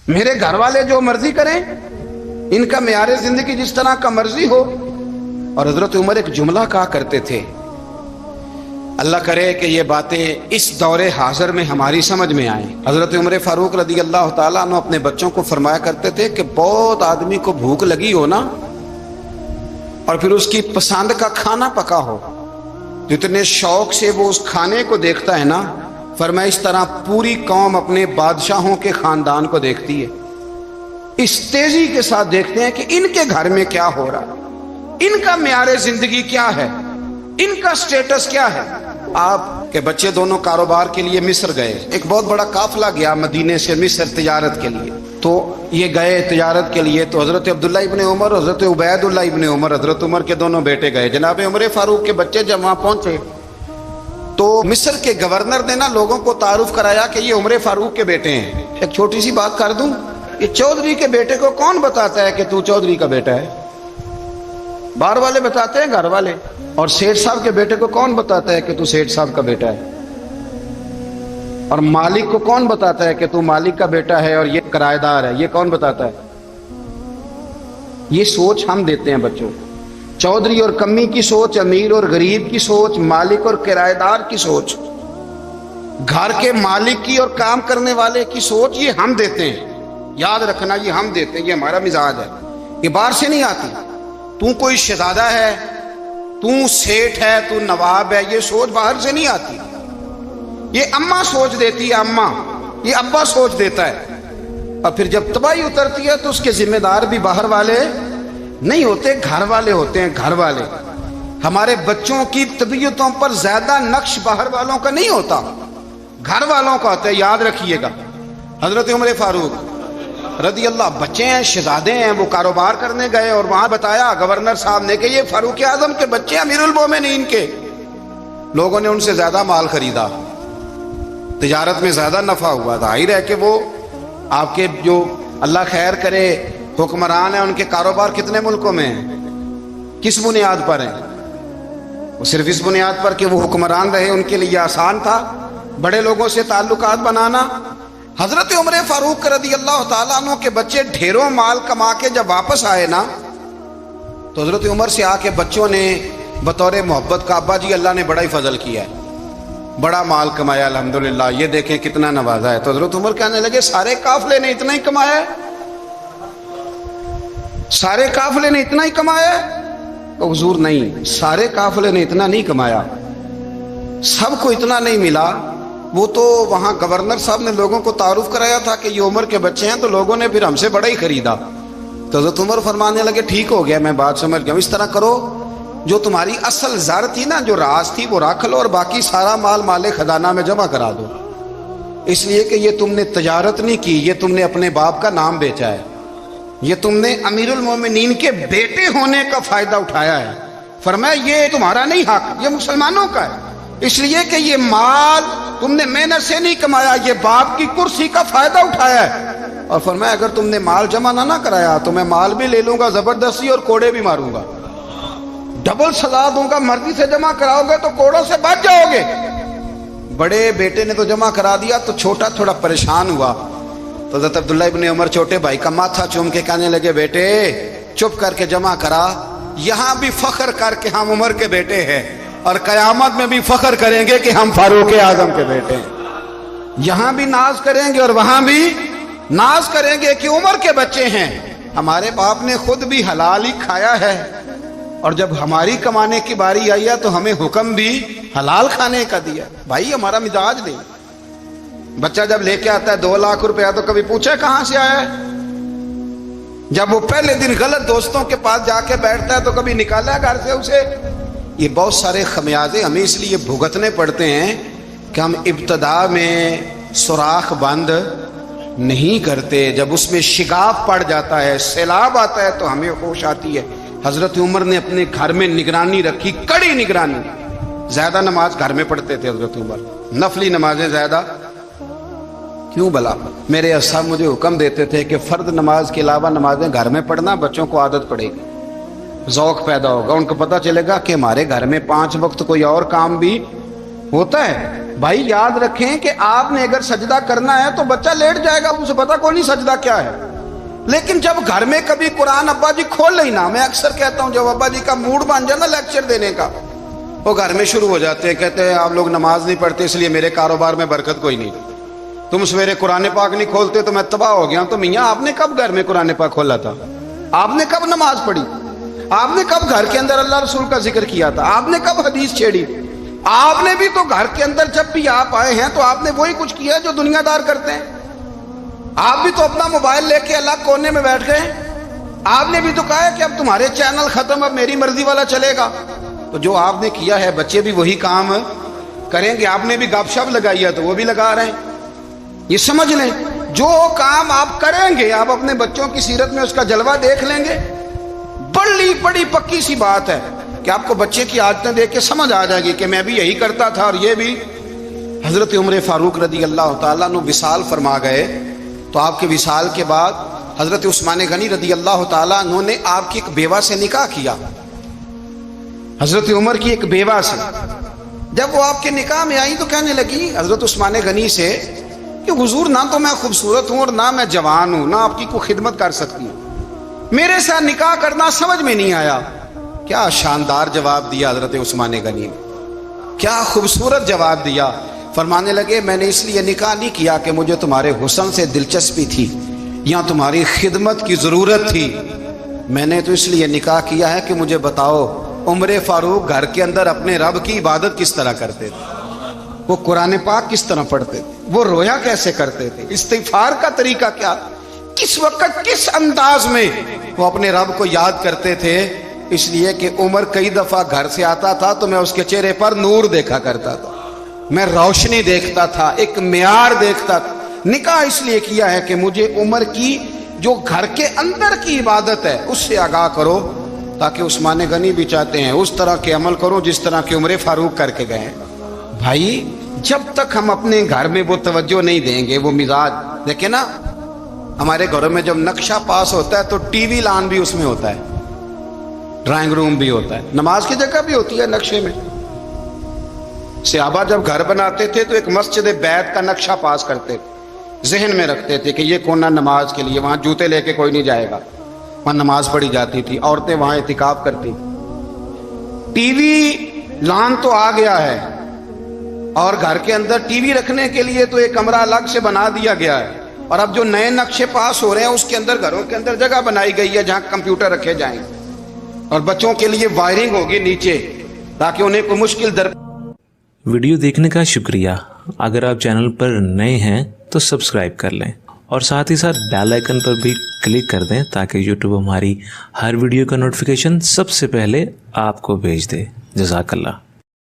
میرے گھر والے جو مرضی کریں، ان کا معیار زندگی جس طرح کا مرضی ہو۔ اور حضرت عمر ایک جملہ کہا کرتے تھے، اللہ کرے کہ یہ باتیں اس دور حاضر میں ہماری سمجھ میں آئیں۔ حضرت عمر فاروق رضی اللہ تعالیٰ عنہ اپنے بچوں کو فرمایا کرتے تھے کہ بہت آدمی کو بھوک لگی ہو نا، اور پھر اس کی پسند کا کھانا پکا ہو، جتنے شوق سے وہ اس کھانے کو دیکھتا ہے نا، فرمایا اس طرح پوری قوم اپنے بادشاہوں کے خاندان کو دیکھتی ہے، اس تیزی کے ساتھ دیکھتے ہیں کہ ان کے گھر میں کیا ہو رہا ہے، ان کا معیار زندگی کیا ہے، ان کا سٹیٹس کیا ہے۔ آپ کے بچے دونوں کاروبار کے لیے مصر گئے، ایک بہت بڑا قافلہ گیا مدینے سے مصر تجارت کے لیے، تو یہ گئے تجارت کے لیے، تو حضرت عبداللہ ابن عمر، حضرت عبید اللہ ابن عمر، حضرت عمر کے دونوں بیٹے گئے۔ جناب عمر فاروق کے بچے جب وہاں پہنچے تو مصر کے گورنر نے نا لوگوں کو تعارف کرایا کہ یہ عمر فاروق کے بیٹے ہیں۔ ایک چھوٹی سی بات کر دوں، یہ چودھری کے بیٹے کو کون بتاتا ہے کہ تو چودھری کا بیٹا ہے؟ باہر والے بتاتے ہیں، گھر والے۔ اور سیٹھ صاحب کے بیٹے کو کون بتاتا ہے کہ تو سیٹھ صاحب کا بیٹا ہے؟ اور مالک کو کون بتاتا ہے کہ تو مالک کا بیٹا ہے اور یہ کرایہ دار ہے؟ یہ کون بتاتا ہے؟ یہ سوچ ہم دیتے ہیں بچوں کو۔ چودھری اور کمی کی سوچ، امیر اور غریب کی سوچ، مالک اور کرایہ دار کی سوچ، گھر کے مالک کی اور کام کرنے والے کی سوچ، یہ ہم دیتے ہیں۔ یاد رکھنا، یہ ہم دیتے ہیں، یہ ہمارا مزاج ہے، یہ باہر سے نہیں آتی۔ تو کوئی شہزادہ ہے، تو سیٹھ ہے، تو نواب ہے، یہ سوچ باہر سے نہیں آتی، یہ اماں سوچ دیتی ہے، اماں، یہ ابا سوچ دیتا ہے۔ اور پھر جب تباہی اترتی ہے تو اس کے ذمہ دار بھی باہر والے نہیں ہوتے، گھر والے ہوتے ہیں، گھر والے۔ ہمارے بچوں کی طبیعتوں پر زیادہ نقش باہر والوں کا نہیں ہوتا، گھر والوں کا ہوتا ہے، یاد رکھیے گا۔ حضرت عمر فاروق رضی اللہ، بچے ہیں، شہزادے ہیں، وہ کاروبار کرنے گئے اور وہاں بتایا گورنر صاحب نے کہ یہ فاروق اعظم کے بچے، امیر المومنین کے۔ لوگوں نے ان سے زیادہ مال خریدا، تجارت میں زیادہ نفع ہوا، ظاہر ہے کہ وہ آپ کے جو اللہ خیر کرے حکمران ہیں، ان کے کاروبار کتنے ملکوں میں ہیں، کس بنیاد پر ہیں؟ وہ صرف اس بنیاد پر کہ وہ حکمران رہے، ان کے لیے آسان تھا بڑے لوگوں سے تعلقات بنانا۔ حضرت عمر فاروق رضی اللہ تعالیٰ عنہ کے بچے ڈھیروں مال کما کے جب واپس آئے نا، تو حضرت عمر سے آ کے بچوں نے بطور محبت کا، ابا جی اللہ نے بڑا ہی فضل کیا ہے، بڑا مال کمایا الحمدللہ، یہ دیکھیں کتنا نوازا ہے۔ تو حضرت عمر کہنے لگے سارے قافلے نے اتنا ہی کمایا ہے؟ سارے قافلے نے اتنا ہی کمایا ہے؟ تو حضور نہیں، سارے قافلے نے اتنا نہیں کمایا، سب کو اتنا نہیں ملا۔ وہ تو وہاں گورنر صاحب نے لوگوں کو تعارف کرایا تھا کہ یہ عمر کے بچے ہیں، تو لوگوں نے پھر ہم سے بڑا ہی خریدا۔ تو حضرت عمر فرمانے لگے ٹھیک ہو گیا، میں بات سمجھ گیا، اس طرح کرو، جو تمہاری اصل زر تھی نا، جو راز تھی، وہ رکھ لو، اور باقی سارا مال مال خزانہ میں جمع کرا دو، اس لیے کہ یہ تم نے تجارت نہیں کی، یہ تم نے اپنے باپ کا نام بیچا ہے، یہ تم نے امیر المومنین کے بیٹے ہونے کا فائدہ اٹھایا ہے۔ فرمایا یہ تمہارا نہیں حق، یہ مسلمانوں کا ہے، اس لیے کہ یہ مال تم نے محنت سے نہیں کمایا، یہ باپ کی کرسی کا فائدہ اٹھایا ہے۔ اور فرمایا اگر تم نے مال جمع نہ کرایا تو میں مال بھی لے لوں گا زبردستی اور کوڑے بھی ماروں گا، ڈبل سزا دوں گا، مرضی سے جمع کراؤ گے تو کوڑوں سے بچ جاؤ گے۔ بڑے بیٹے نے تو جمع کرا دیا، تو چھوٹا تھوڑا پریشان ہوا، تو حضرت عبداللہ ابن عمر چھوٹے بھائی کا ماتھا چوم کے کہنے لگے بیٹے چپ کر کے جمع کرا، یہاں بھی فخر کر کے ہم عمر کے بیٹے ہیں، اور قیامت میں بھی فخر کریں گے کہ ہم فاروق اعظم کے بیٹے ہیں۔ یہاں بھی ناز کریں گے اور وہاں بھی ناز کریں گے کہ عمر کے بچے ہیں۔ ہمارے باپ نے خود بھی حلال ہی کھایا ہے، اور جب ہماری کمانے کی باری آئی ہے تو ہمیں حکم بھی حلال کھانے کا دیا۔ بھائی ہمارا مزاج نہیں۔ بچہ جب لے کے آتا ہے 2 لاکھ روپیہ تو کبھی پوچھے کہاں سے آیا ہے؟ جب وہ پہلے دن غلط دوستوں کے پاس جا کے بیٹھتا ہے تو کبھی نکالا گھر سے اسے؟ یہ بہت سارے خمیازے ہمیں اس لیے بھگتنے پڑتے ہیں کہ ہم ابتدا میں سوراخ بند نہیں کرتے، جب اس میں شگاف پڑ جاتا ہے، سیلاب آتا ہے تو ہمیں ہوش آتی ہے۔ حضرت عمر نے اپنے گھر میں نگرانی رکھی، کڑی نگرانی، زیادہ نماز گھر میں پڑھتے تھے حضرت عمر، نفلی نمازیں زیادہ کیوں بلا؟ میرے صاحب مجھے حکم دیتے تھے کہ فرض نماز کے علاوہ نمازیں گھر میں پڑھنا، بچوں کو عادت پڑے گی، ذوق پیدا ہوگا، ان کو پتہ چلے گا کہ ہمارے گھر میں 5 وقت کوئی اور کام بھی ہوتا ہے۔ بھائی یاد رکھیں کہ آپ نے اگر سجدہ کرنا ہے تو بچہ لیٹ جائے گا، اسے پتا کوئی نہیں سجدہ کیا ہے. لیکن جب گھر میں کبھی قرآن ابا جی کھول لینا، میں اکثر کہتا ہوں جب ابا جی کا موڈ بن جائے نا لیکچر دینے کا، وہ گھر میں شروع ہو جاتے ہیں، کہتے ہیں آپ لوگ نماز نہیں پڑھتے اس لیے میرے کاروبار میں برکت کوئی نہیں، تم سویرے قرآن پاک نہیں کھولتے تو میں تباہ ہو گیا. تو میاں آپ نے کب گھر میں قرآن پاک کھولا تھا؟ آپ نے کب نماز پڑھی؟ آپ نے کب گھر کے اندر اللہ رسول کا ذکر کیا تھا؟ آپ نے کب حدیث چھیڑی؟ آپ نے بھی تو گھر کے اندر جب بھی آپ آئے ہیں تو آپ نے وہی کچھ کیا جو دنیا دار کرتے ہیں. آپ بھی تو اپنا موبائل لے کے الگ کونے میں بیٹھ گئے. آپ نے بھی تو کہا ہے کہ اب تمہارے چینل ختم، اب میری مرضی والا چلے گا. تو جو آپ نے کیا ہے بچے بھی وہی کام کریں گے. آپ نے بھی گپ شپ لگائی ہے تو وہ بھی لگا رہے ہیں. یہ سمجھ لیں جو کام آپ کریں گے آپ اپنے بچوں کی سیرت میں اس کا جلوہ دیکھ لیں گے. بڑی پکی سی بات ہے کہ آپ کو بچے کی عادتیں دیکھ کے سمجھ آ جائے گی کہ میں بھی یہی کرتا تھا اور یہ بھی. حضرت عمر فاروق رضی اللہ تعالیٰ عنہ وصال فرما گئے تو آپ کے وصال کے بعد حضرت عثمان غنی رضی اللہ تعالیٰ عنہ نے آپ کی ایک بیوہ سے نکاح کیا. حضرت عمر کی ایک بیوہ سے جب وہ آپ کے نکاح میں آئی تو کہنے لگی حضرت عثمان غنی سے کہ حضور نہ تو میں خوبصورت ہوں اور نہ میں جوان ہوں، نہ آپ کی کوئی خدمت کر سکتی ہوں، میرے ساتھ نکاح کرنا سمجھ میں نہیں آیا. کیا شاندار جواب دیا حضرت عثمان غنی نے، کیا خوبصورت جواب دیا. فرمانے لگے میں نے اس لیے نکاح نہیں کیا کہ مجھے تمہارے حسن سے دلچسپی تھی یا تمہاری خدمت کی ضرورت تھی، میں نے تو اس لیے نکاح کیا ہے کہ مجھے بتاؤ عمر فاروق گھر کے اندر اپنے رب کی عبادت کس طرح کرتے تھے، وہ قرآن پاک کس طرح پڑھتے تھے، وہ رویا کیسے کرتے تھے، استغفار کا طریقہ کیا، کس وقت کس انداز میں وہ اپنے رب کو یاد کرتے تھے. اس لیے کہ عمر کئی دفعہ گھر سے آتا تھا تو میں اس کے چہرے پر نور دیکھا کرتا تھا، میں روشنی دیکھتا تھا، ایک معیار دیکھتا تھا. نکاح اس لیے کیا ہے کہ مجھے عمر کی جو گھر کے اندر کی عبادت ہے اس سے آگاہ کرو، تاکہ عثمان غنی بھی چاہتے ہیں اس طرح کے عمل کرو جس طرح کہ عمر فاروق کر کے گئے. بھائی جب تک ہم اپنے گھر میں وہ توجہ نہیں دیں گے، وہ مزاج دیکھیں نا، ہمارے گھروں میں جب نقشہ پاس ہوتا ہے تو ٹی وی لان بھی اس میں ہوتا ہے، ڈرائنگ روم بھی ہوتا ہے، نماز کی جگہ بھی ہوتی ہے نقشے میں. صحابہ جب گھر بناتے تھے تو ایک مسجد بیت کا نقشہ پاس کرتے تھے، ذہن میں رکھتے تھے کہ یہ کونا نماز کے لیے، وہاں جوتے لے کے کوئی نہیں جائے گا، وہاں نماز پڑھی جاتی تھی، عورتیں وہاں اعتکاف کرتی. ٹی وی لان تو آ گیا ہے اور گھر کے اندر ٹی وی رکھنے کے لیے تو ایک کمرہ الگ سے بنا دیا گیا ہے، اور اب جو نئے نقشے پاس ہو رہے ہیں اس کے اندر گھروں کے اندر جگہ بنائی گئی ہے جہاں کمپیوٹر رکھے جائیں اور بچوں کے لیے وائرنگ ہوگی نیچے تاکہ انہیں کوئی مشکل در. ویڈیو دیکھنے کا شکریہ. اگر آپ چینل پر نئے ہیں تو سبسکرائب کر لیں اور ساتھ ہی ساتھ بیل آئیکن پر بھی کلک کر دیں تاکہ یوٹیوب ہماری ہر ویڈیو کا نوٹیفیکیشن سب سے پہلے آپ کو بھیج دے. جزاک اللہ.